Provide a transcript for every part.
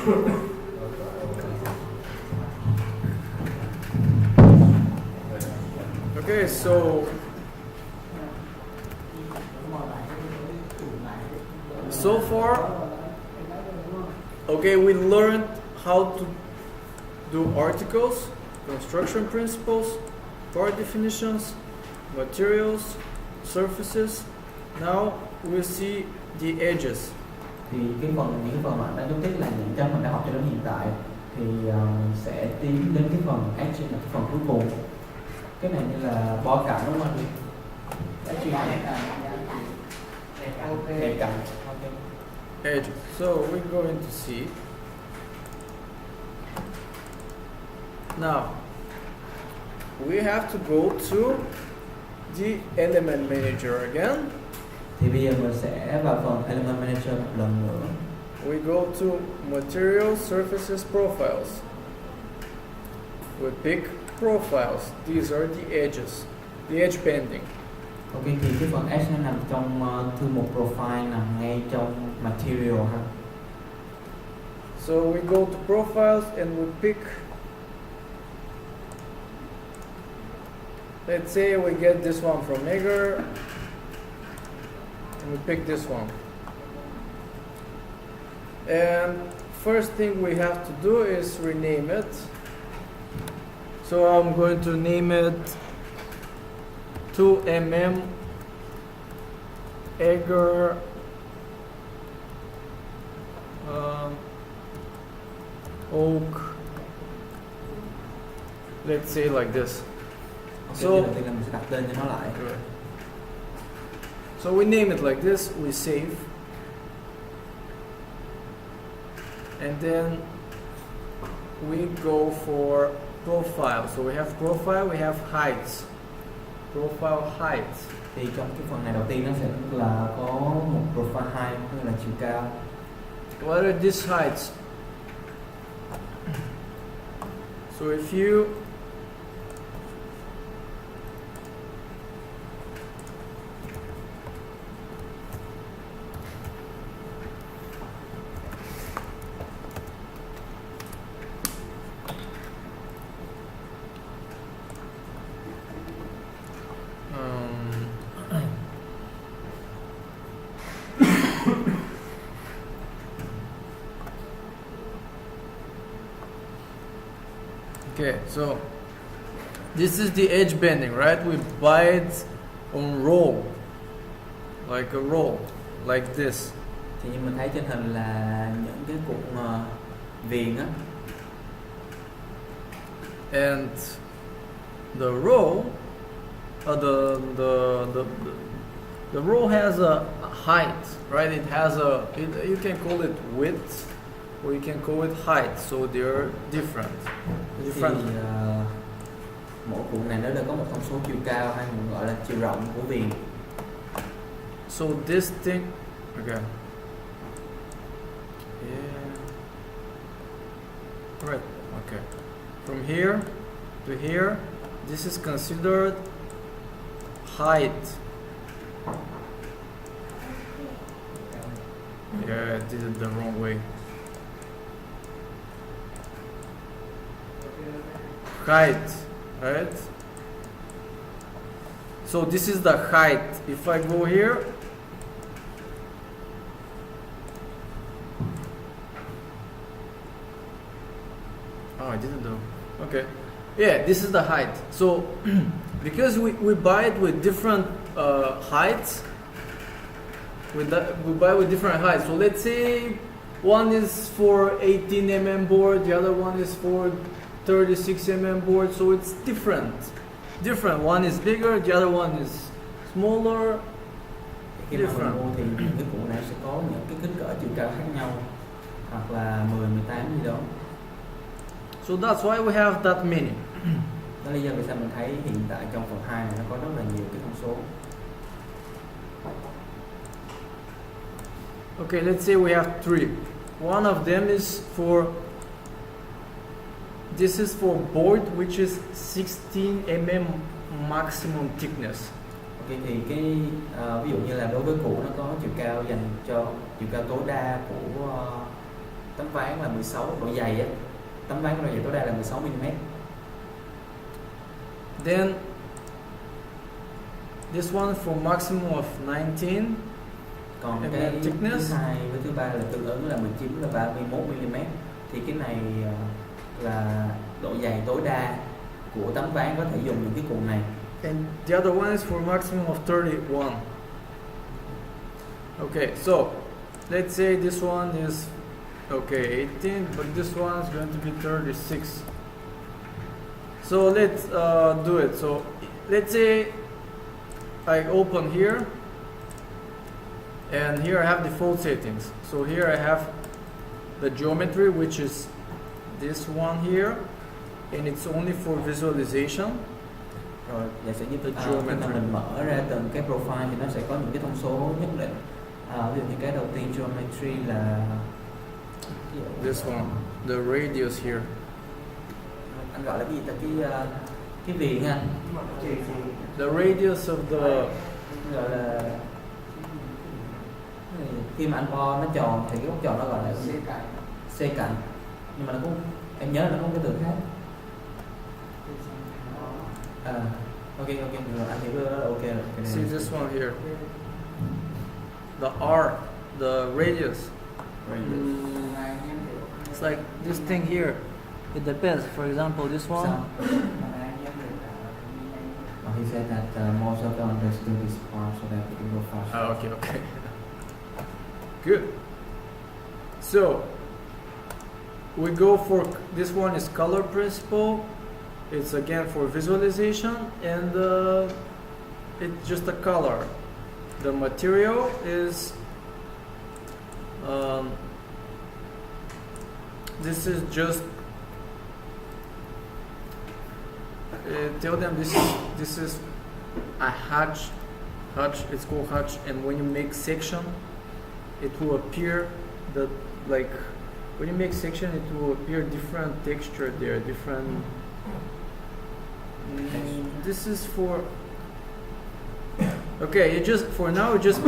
Okay, so far, okay, we learned how to do articles, construction principles, part definitions, materials, surfaces. Now we'll see the edges. Thì những phần mà đã chú thích là những cái mình đã học cho đến hiện tại, thì mình sẽ tiến đến cái phần edge, là cái phần cuối cùng. Cái này như là bo cạnh đúng không anh? Đẹp cạnh. Edge. So we're going to see. Now we have to go to the element manager again. Thì bây giờ mình sẽ vào phần element manager một lần nữa. We go to material surfaces profiles. We pick profiles. These are the edges, the edge banding. Ok, thì cái phần edge nó nằm trong thư mục profile, nằm ngay trong material ha. So we go to profiles and we pick. Let's say we get this one from Megger. And we pick this one. And first thing we have to do is rename it. So I'm going to name it 2mm Egger oak. Let's say like this. Okay, so mình sẽ đặt tên cho nó lại. So we name it like this, we save, and then we go for profile. So we have profile, we have heights. Profile height. Thì trong cái phần này đầu tiên nó sẽ là có một profile height, tức là chiều cao. What are these heights? So if you okay, so this is the edge bending, right? We buy it on roll, like a roll, like this. Thì như mình thấy trên hình là những cái cụm viền á. And the roll, the roll has a height, right? It has you can call it width, or you can call it height. So they're different. Thì mỗi cụm này nó đều có một thông số chiều cao, hay mình gọi là chiều rộng của viền. So this thing, okay. Yeah. Right. Okay. From here to here, this is considered height. Yeah, I did it the wrong way. Height, right? So this is the height. If I go here, oh, I didn't do. Okay, yeah, this is the height. So because we buy it with different heights, we buy with different heights. So let's say one is for 18 mm board, the other one is for 36 mm board, so it's different. One is bigger, the other one is smaller. Khi mà mình mua thì cái cụm này sẽ có những cái kích cỡ chiều cao khác nhau, hoặc là 10, 18 gì đó. So that's why we have that many. Đó là lý do vì sao mình thấy hiện tại trong phần 2 này nó có rất là nhiều cái thông số. Okay, let's say we have 3. One of them is for, this is for board which is 16 mm maximum thickness. Ok, thì cái ví dụ như là đối với củ nó có chiều cao dành cho chiều cao tối đa của tấm ván là 16 độ dày á, tấm ván có độ dày tối đa là 16 mm. Then this one for maximum of 19. Còn And cái then thickness? thứ hai với thứ ba là tương ứng là 19 là 31 mm. Thì cái này là độ dày tối đa của tấm ván, có thể dùng những cái cuộn này. And the other one is for maximum of 31. Okay, so let's say this one is 18, but this one is going to be 36. So let's do it. So let's say I open here, and here I have default settings. So here I have the geometry, which is this one here, and it's only for visualization. Rồi vậy sẽ giúp The khi mà geometry. mình mở ra từng cái profile thì nó sẽ có những cái thông số nhất định. Ví dụ như cái đầu tiên geometry là This one, the radius here. anh gọi là cái gì ta, cái viền ha, The radius of the gọi là khi mà anh bo nó tròn thì cái góc tròn nó gọi là c cạnh, nhưng mà nó cũng em nhớ là nó có cái từ khác. Ok rồi, anh hiểu đó là ok rồi. see this one here. The R, the radius. It's like this thing here. It depends. For example, this one. Sao? He said that most of them understood this part so that we can go faster. Oh, okay. Good. So we go for this one is color principle. It's again for visualization, and it's just a color. The material is this is just tell them this is a hatch. It's called hatch, and when you make section, it will appear that, like, when you make section, it will appear different texture there, different. This is for. Okay, you just for now you just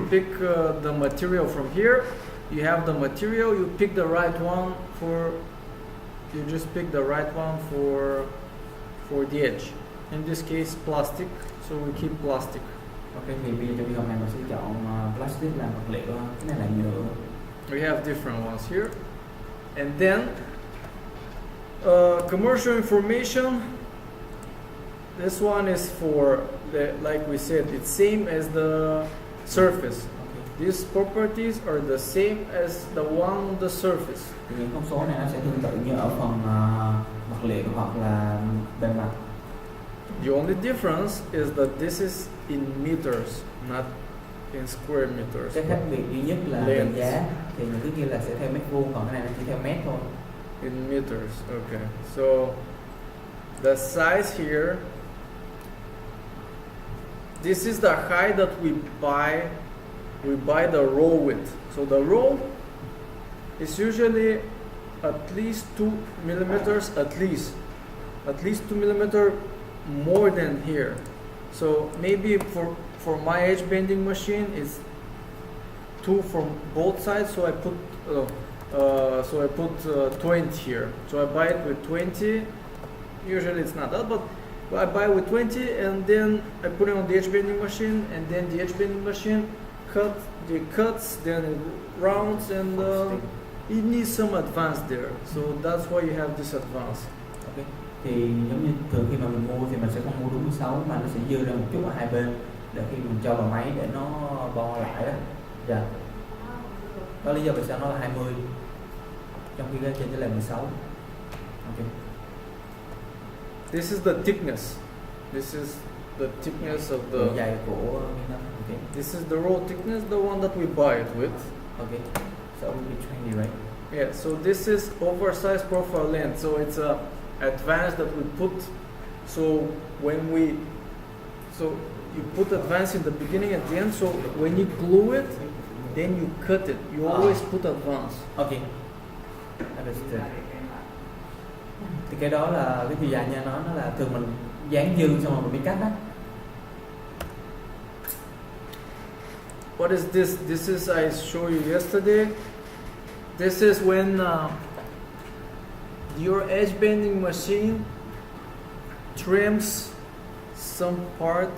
pick the material from here. You have the material. You pick the right one for. You just pick the right one for the edge. In this case, plastic. So we keep plastic. Ok, thì bây giờ trong trường hợp này mình sẽ chọn plastic làm vật liệu, cái này là nhựa. We have different ones here, and then commercial information. This one is for like we said, it's same as the surface. Okay. These properties are the same as the one on the surface. Thì những con số này nó sẽ tương tự như ở phần vật liệu hoặc là bề mặt. The only difference is that this is in meters, not in square meters. Cái khác biệt duy nhất là định giá, thì những cái kia là sẽ theo mét vuông, còn cái này nó chỉ theo mét thôi. In meters, okay. So the size here. This is the height that we buy. We buy the roll with. So the roll is usually at least 2 millimeters, at least 2 millimeter more than here. So maybe for my edge bending machine, it's 2 from both sides. So I put 20 here. So I buy it with 20. Usually it's not that, but I buy with 20, and then I put it on the edge bending machine, and then the edge bending machine cuts, then it rounds, and it needs some advance there. So that's why you have this advance. Okay. Thì giống như thường khi mà mình mua thì mình sẽ không mua đúng 16 mà nó sẽ dư ra một chút ở hai bên để khi mình cho vào máy để nó bo lại đó. Dạ. Đó lý do vì sao nó là 20 trong khi cái trên chỉ là 16. Okay. This is the thickness. This is the thickness of the. Độ dày của okay. This is the roll thickness, the one that we buy it with. Okay. So it will be 20, right? Yeah. So this is oversized profile length. So it's a advance that we put. So you put advance in the beginning and the end. So when you glue it, then you cut it. You always put advance. Okay. Understood. Thì cái đó là cái chiều dài nha, nó là thường mình dán dư xong rồi mình mới cắt á. What is this? This is I showed you yesterday. This is when your edge bending machine trims some part,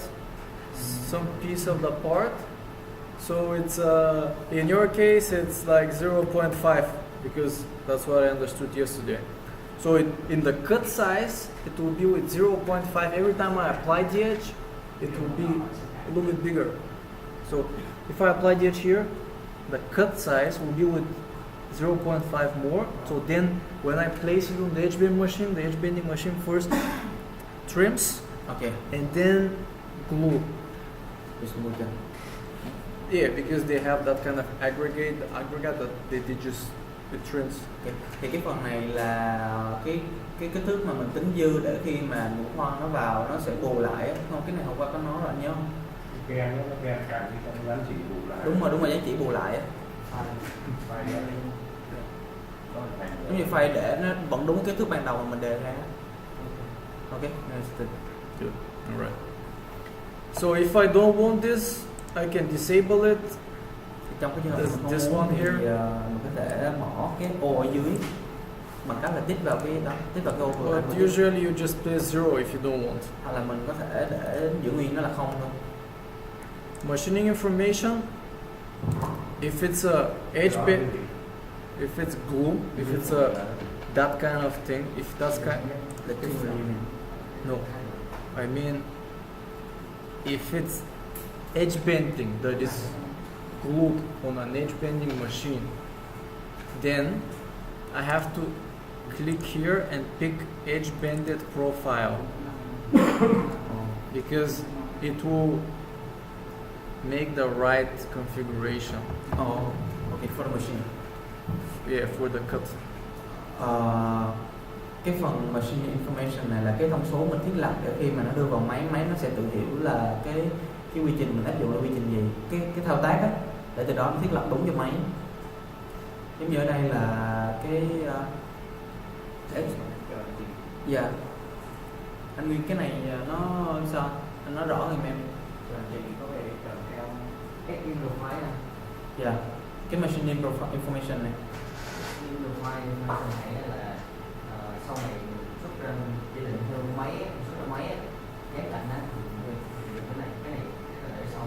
some piece of the part. So it's in your case it's like 0.5 because that's what I understood yesterday. So in the cut size it will be with 0.5. Every time I apply the edge it will be a little bit bigger. So if I apply the edge here, the cut size will be with 0.5 more. So then when I place it on the edge bending machine first trims, Okay. and then glue. Just move them. Yeah, because they have that kind of aggregate that they just it trims. Okay. Thì cái phần này là cái kích thước mà mình tính dư để khi mà mũi khoan nó vào nó sẽ bù lại á. Không, cái này hôm qua có nói rồi anh nhớ không? Ken nó ken cả cái trong giá trị bù lại. Đúng rồi, giá trị bù lại á. Giống như file để nó vẫn đúng kích thước ban đầu mà mình đề ra. Okay, understood. Good. All right. So if I don't want this, I can disable it. Trong cái trường hợp mình This không one muốn thì here. mình có thể bỏ cái ô ở dưới bằng cách là tích vào cái đó, tích vào cái ô vừa. But usually you just place 0 if you don't want. Hoặc là mình có thể để giữ nguyên nó là không thôi. Machining information. If it's a edge bend, if it's glue, if it's a that kind of thing, if that's no, I mean if it's edge bending that is glued on an edge bending machine, then I have to click here and pick edge bended profile because it will make the right configuration. Oh, okay, for the machine. Yeah, for the cut. Cái phần machine information này là cái thông số mình thiết lập để khi mà nó đưa vào máy nó sẽ tự hiểu là cái quy trình mình áp dụng là quy trình gì, cái thao tác á, để từ đó nó thiết lập đúng cho máy. Giống như ở đây là dạ anh Nguyên, cái này nó sao anh nói rõ hơn em. Có thể theo cách in profile này. Dạ, cái machine information này. In profile mình thấy là sau này xuất ra chỉ định theo máy, xuất ra máy ghép cạnh á, cái này để sau.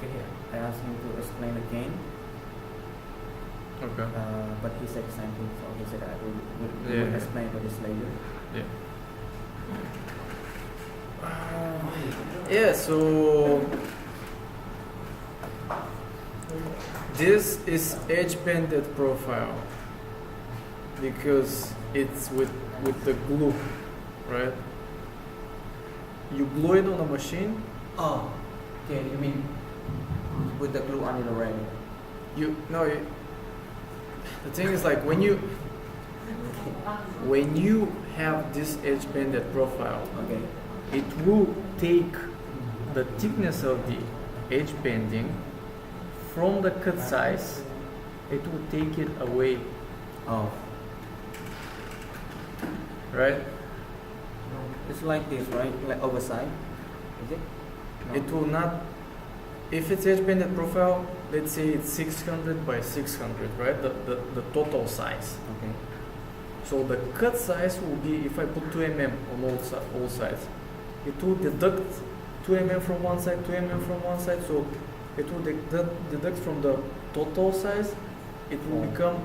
Okay, I asked him to explain again. Okay. But he said the same thing, so he said I will Yeah. explain about this later. Yeah. Yeah, so this is edge bended profile because it's with the glue, right? You glue it on the machine. Oh, okay, you mean with the glue on it already? The thing is like when you have this edge bended profile, Okay. it will take the thickness of the edge bending from the cut size. It will take it away, Oh, right? it's like this, right? Like oversized, is it? No. It will not. If it's edge bended profile, let's say it's 600 by 600, right? The total size. Okay. So the cut size will be, if I put 2 mm on all sides, it will deduct 2 mm from one side, 2 mm from one side. So it will deduct from the total size. It will Oh. become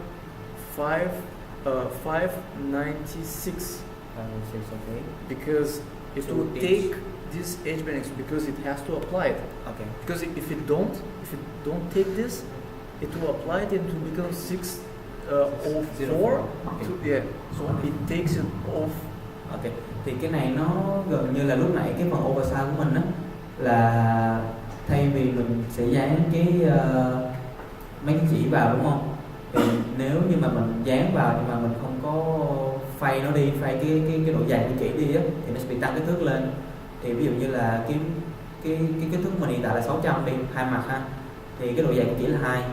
596 Okay. because it So will it's- take this edge bending because it has to apply it. Okay. Because if it don't take this, it will apply it and it will become 604. Yeah, so it takes it off. Ok, thì cái này nó gần như là lúc nãy cái phần oversize của mình á, là thay vì mình sẽ dán mấy cái chỉ vào đúng không? Thì nếu như mà mình dán vào nhưng mà mình không có phay nó đi, phay cái độ dài của chỉ đi á, thì nó sẽ bị tăng kích thước lên. Thì ví dụ như là cái kích thước mình hiện tại là 600 đi, hai mặt ha, thì cái độ dài của chỉ là 2,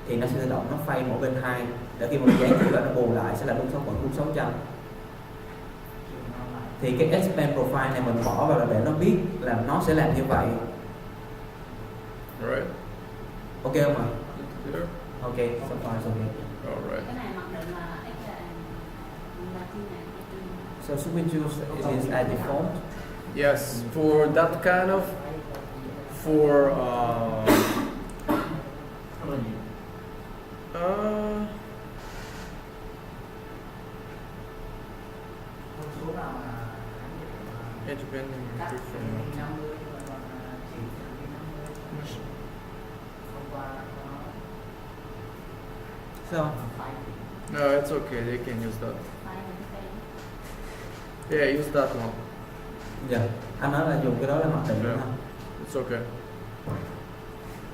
thì nó sẽ tự động nó phay mỗi bên 2, để khi mình dán chỉ vào nó bù lại sẽ là đúng 600. Thì cái expand profile này mình bỏ vào là để nó biết là nó sẽ làm như vậy. Right? Ok không ạ? Clear? Okay, so far it's okay. Alright. Cái này mặc định là X là thiên này. So should we choose it is as default? Yes, for that kind of, for Con số nào mà edge bending cắt different. 50 còn chỉ 50 không qua nó So phải No, it's okay. They can use that. Yeah, use that one. dạ, anh nói là dùng cái đó là mặc định đúng Yeah. không? It's okay.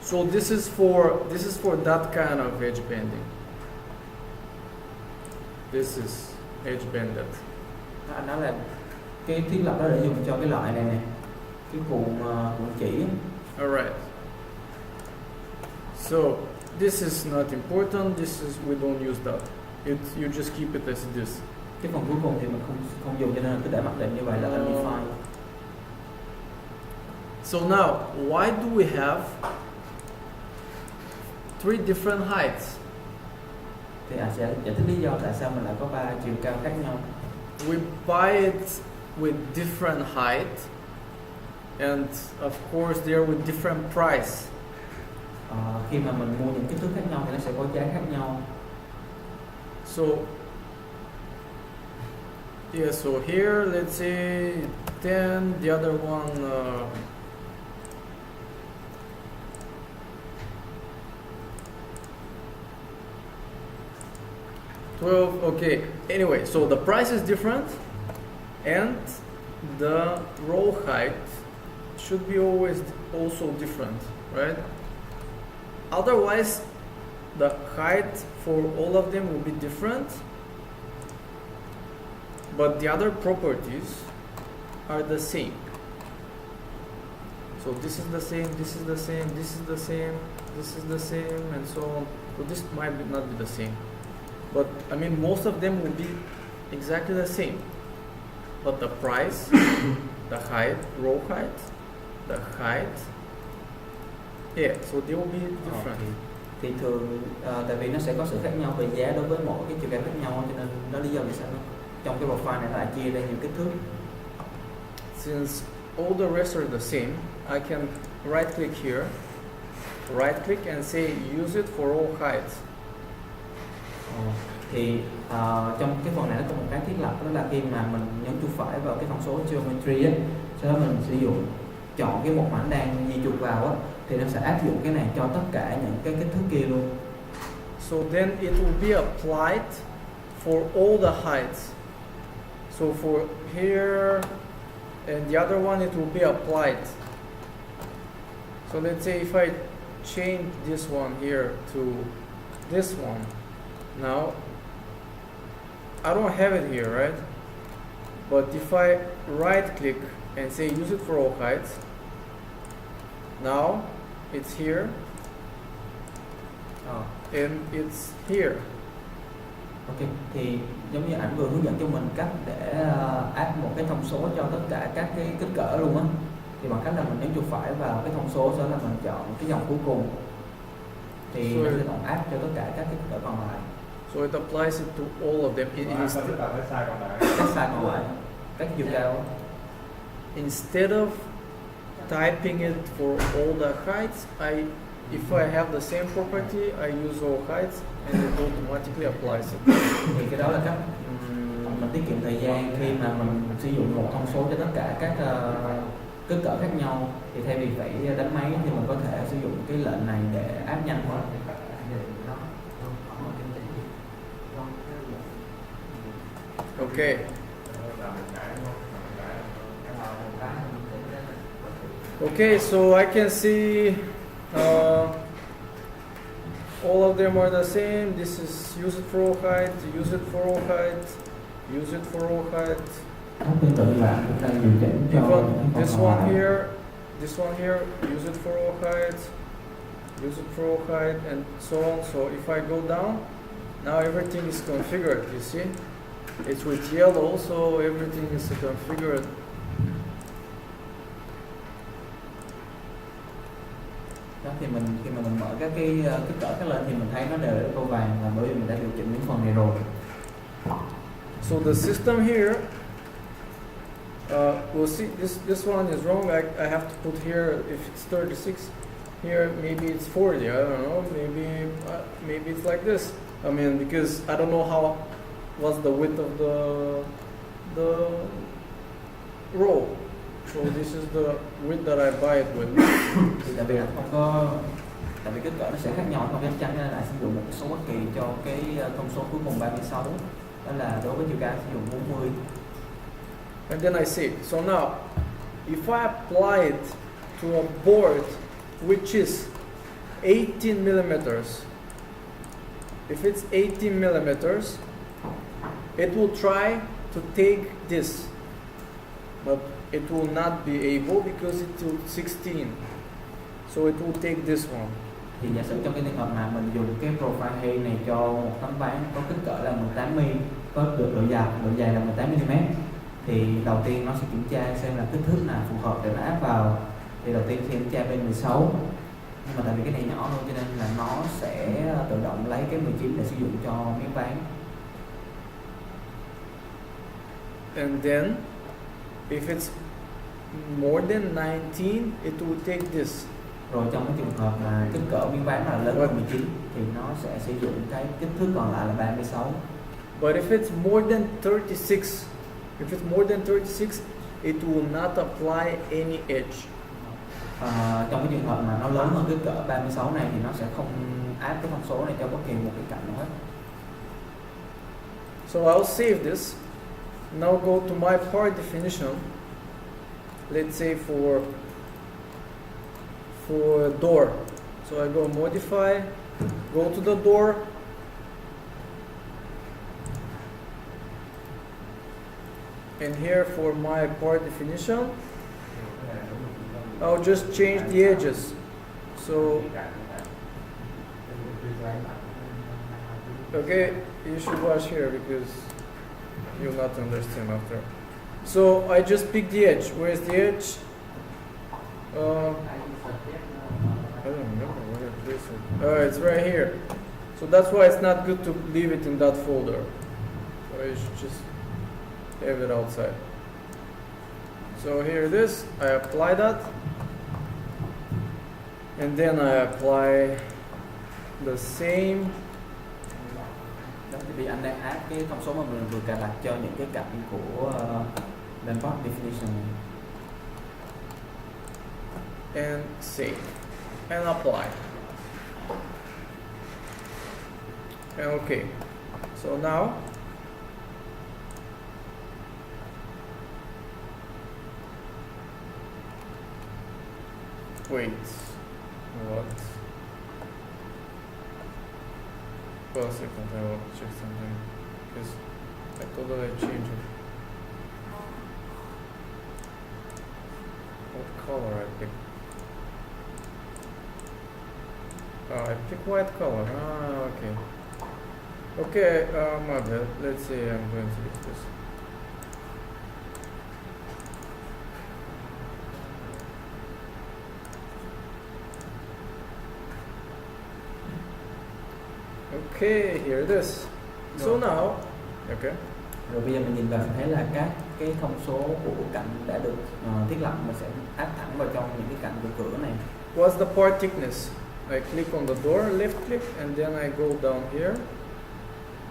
So this is for that kind of edge bending. This is edge bended. Anh nói là cái thiết lập đó để dùng cho cái loại này nè, cái cuộn chỉ á. Alright. So this is not important. This is, we don't use that. You just keep it as it is. Cái phần cuối cùng thì mình không dùng, cho nên cứ để mặc định như vậy là undefined. So now, why do we have 3 different heights? Thì anh sẽ giải thích lý do tại sao mình lại có 3 chiều cao khác nhau. We buy it with different height, and of course they're with different price. Khi mà mình mua những kích thước khác nhau thì nó sẽ có giá khác nhau. So yeah, so here let's say 10, the other one 12. Okay, anyway, so the price is different and the roll height should be always also different, right? Otherwise the height for all of them will be different, but the other properties are the same. So this is the same, this is the same, this is the same, this is the same, and so on. So this might not be the same, but I mean most of them will be exactly the same, but the price, the height, row height, the height, yeah, so they will be different. Thì thường tại vì nó sẽ có sự khác nhau về giá đối với mỗi cái chiều cao khác nhau, cho nên đó lý do vì sao trong cái profile này nó lại chia ra nhiều kích thước. Since all the rest are the same, I can right click here, right click and say use it for all heights. Thì trong cái phần này nó có một cái thiết lập, đó là khi mà mình nhấn chuột phải vào cái thông số geometry á, sau đó mình sử dụng chọn cái một mảnh đang di chuột vào á, thì nó sẽ áp dụng cái này cho tất cả những cái kích thước kia luôn. So then it will be applied for all the heights. So for here and the other one it will be applied. So let's say if I change this one here to this one, now I don't have it here, right? But if I right click and say use it for all heights, now it's here and it's here. Ok, thì giống như ảnh vừa hướng dẫn cho mình cách để áp một cái thông số cho tất cả các cái kích cỡ luôn á. Thì bằng cách là mình nhấn chuột phải vào cái thông số, sau đó là mình chọn cái dòng cuối cùng, thì nó sẽ tổng áp cho tất cả các cái kích cỡ còn lại. So it applies it to all of them. Tất cả các size còn lại. Các size còn lại, các chiều cao. Instead of typing it for all the heights, if I have the same property, I use all heights and it automatically applies it. Thì cái đó là cách mình tiết kiệm thời gian khi mà mình sử dụng một thông số cho tất cả các kích cỡ khác nhau. Thì thay vì phải đánh máy thì mình có thể sử dụng cái lệnh này để áp nhanh hơn. Okay. Okay, so I can see all of them are the same. This is use it for all height, use it for all height, use it for all height. Even this one here, use it for all height, use it for all height, and so on. So if I go down, now everything is configured, you see? It's with yellow, so everything is configured. Đó, thì thì khi mà mình mở các cái kích cỡ khác lên thì mình thấy nó đều là tô vàng, là bởi vì mình đã điều chỉnh những phần này rồi. So the system here, we'll see. This one is wrong. I have to put here if it's 36. Here maybe it's 40. I don't know. Maybe it's like this. I mean, because I don't know what's the width of the roll. So this is the width that I buy it with. Thì tại vì là không có, tại vì kích cỡ nó sẽ khác nhau, không chắc chắn nên lại sử dụng một số bất kỳ cho cái thông số cuối cùng 36. Đó là đối với chiều cao sử dụng 40. And then I see. So now, if I apply it to a board which is 18 millimeters, if it's 18 millimeters, it will try to take this, but it will not be able because it's 16. So it will take this one. Thì giả sử trong cái trường hợp mà mình dùng cái profile hay này cho một tấm ván có kích cỡ là 18 mm, có được độ dài là 18 mm, thì đầu tiên nó sẽ kiểm tra xem là kích thước nào phù hợp để nó áp vào. Thì đầu tiên sẽ kiểm tra bên 16, nhưng mà tại vì cái này nhỏ hơn cho nên là nó sẽ tự động lấy cái 19 để sử dụng cho miếng ván. And then, if it's more than 19, it will take this. Rồi trong cái trường hợp mà kích cỡ miếng ván là lớn hơn 19 thì nó sẽ sử dụng cái kích thước còn lại là 36. But if it's more than 36, it will not apply any edge. Trong cái trường hợp mà nó lớn hơn kích cỡ 36 này thì nó sẽ không áp cái thông số này cho bất kỳ một cái cạnh nào hết. So I'll save this. Now go to my part definition. Let's say for door. So I go modify, go to the door. And here for my part definition, I'll just change the edges. So, okay, you should watch here because you'll not understand after. So I just pick the edge. Where's the edge? I don't remember where I placed it. It's right here. So that's why it's not good to leave it in that folder. So you should just have it outside. So here it is. I apply that. And then I apply the same. Đó, vì anh đang áp cái thông số mà mình vừa cài đặt cho những cái cạnh của bên part definition này. And save. And apply. And okay. So now wait. What? For a second, I will check something because I thought that I changed it. What color I picked? I picked white color. Okay. Okay, my bad. Let's say I'm going to use this. Okay, here it is. So now, okay. Rồi bây giờ mình nhìn vào sẽ thấy là các cái thông số của cạnh đã được thiết lập, mình sẽ áp thẳng vào trong những cái cạnh của cửa này. What's the part thickness? I click on the door, left click, and then I go down here.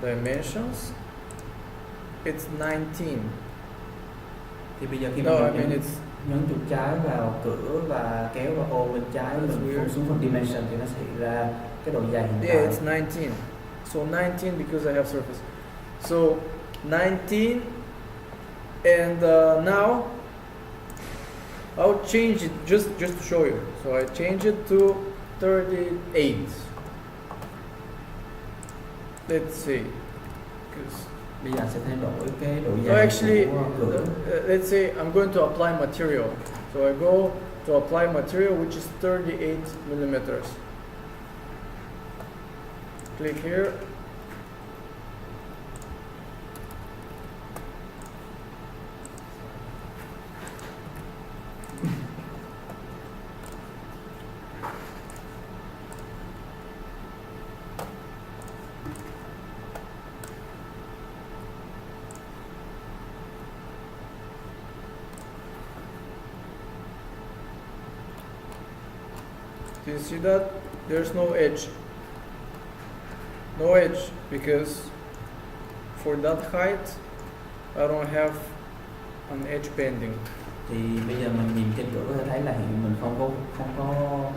Dimensions. It's 19. Thì bây giờ khi No, I mình mean it's nhấn chuột trái vào cửa và kéo vào ô bên trái, mình phun xuống phần dimension thì nó sẽ hiện ra cái độ dài hiện tại. yeah, it's 19. So 19 because I have surface. So 19, and now I'll change it just to show you. So I change it to 38. Let's see. Bây giờ sẽ thay đổi cái độ So dài actually, của cửa. let's say I'm going to apply material. So I go to apply material, which is 38 millimeters. Click here. Do you see that? There's no edge. No edge because for that height I don't have an edge bending. Thì bây giờ mình nhìn trên cửa có thể thấy là hiện mình không có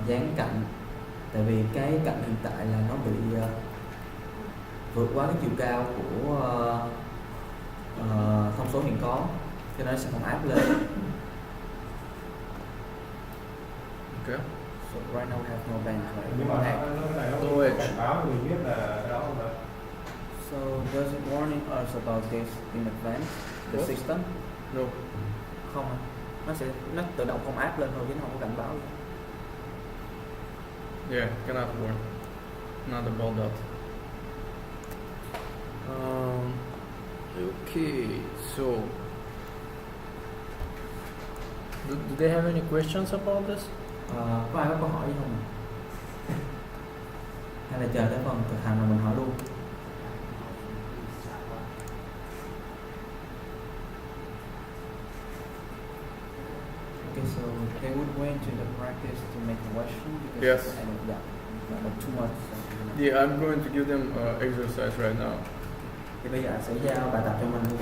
dán cạnh, tại vì cái cạnh hiện tại là nó bị vượt quá cái chiều cao của thông số hiện có, cho nên nó sẽ không áp lên. Okay. So right now we have no bend, right? Nhưng mà Okay. nó này nó No có edge. cảnh báo mình biết là đó không ạ? So does it warning us about this in advance, the What? system? No. Không, nó tự động không áp lên thôi chứ nó không có cảnh báo gì. Yeah, cannot work. Not about that. Okay, so do they have any questions about this? Có ai có câu hỏi gì không? Hay là chờ tới phần thực hành mà mình hỏi luôn? Okay, so they would go into the practice to make a question because Yes. I don't, not too much. So, Yeah, I'm going to give them exercise right now. Thì bây giờ anh sẽ giao bài tập cho mình luôn.